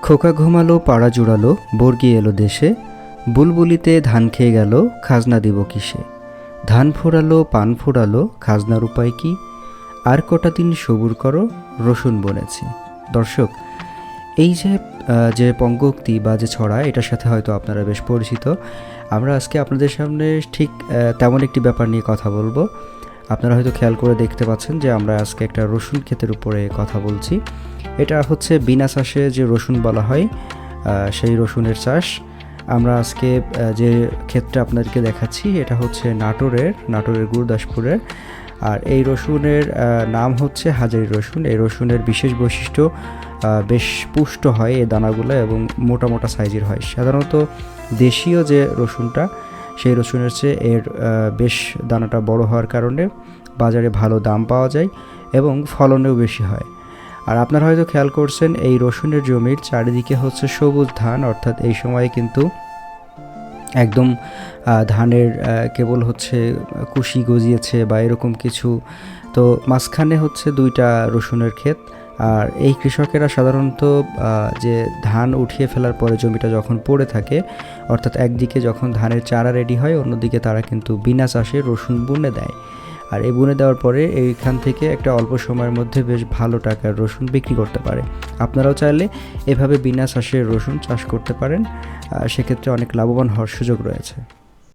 খোকা ঘুমালো পাড়া জুড়ালো বর্গি এলো দেশে, বুলবুলিতে ধান খেয়ে গেল খাজনা দিব কিসে। ধান ফোড়ালো পান ফোড়ালো খাজনার উপায় কি, আর কটা দিন সবুর করো রসুন বনেছি। দর্শক, এই যে পঙ্গক্তি বা যে ছড়া, এটার সাথে হয়তো আপনারা বেশ পরিচিত। আমরা আজকে আপনাদের সামনে ঠিক তেমন একটি ব্যাপার নিয়ে কথা বলবো। আপনারা হয়তো খেয়াল করে দেখতে পাচ্ছেন যে আমরা আজকে একটা রসুন ক্ষেতের উপরে কথা বলছি। এটা হচ্ছে বিনা চাষে যে রসুন বলা হয়, সেই রসুনের চাষ। আমরা আজকে যে ক্ষেতটা আপনাদেরকে দেখাচ্ছি এটা হচ্ছে নাটোরের গুরুদাসপুরের। আর এই রসুনের নাম হচ্ছে হাজারি রসুন। এই রসুনের বিশেষ বৈশিষ্ট্য, বেশ পুষ্ট হয় এই দানাগুলো এবং মোটা মোটা সাইজের হয়। সাধারণত দেশীয় যে রসুনটা, সেই রসুনের চেয়ে এর বেশ দানাটা বড় হওয়ার কারণে বাজারে ভালো দাম পাওয়া যায় এবং ফলনেও বেশি হয়। আর আপনারা হয়তো খেয়াল করছেন এই রসুনের জমির চারিদিকে হচ্ছে সবুজ ধান, অর্থাৎ এই সময়ে কিন্তু একদম ধানের কেবল হচ্ছে কুশি গজিয়েছে বা এরকম কিছু। তো মাঝখানে হচ্ছে দুইটা রসুনের ক্ষেত। আর এই কৃষকেরা সাধারণত যে ধান উঠিয়ে ফেলার পরে জমিটা যখন পড়ে থাকে, অর্থাৎ একদিকে যখন ধানের চারা রেডি হয়, অন্যদিকে তারা কিন্তু বিনা চাষে রসুন বুনে দেয়। আর এই বুনে দেওয়ার পরে এইখান থেকে একটা অল্প সময়ের মধ্যে বেশ ভালো টাকার রসুন বিক্রি করতে পারে। আপনারাও চাইলে এভাবে বিনা চাষে রসুন চাষ করতে পারেন, সেক্ষেত্রে অনেক লাভবান হওয়ার সুযোগ রয়েছে।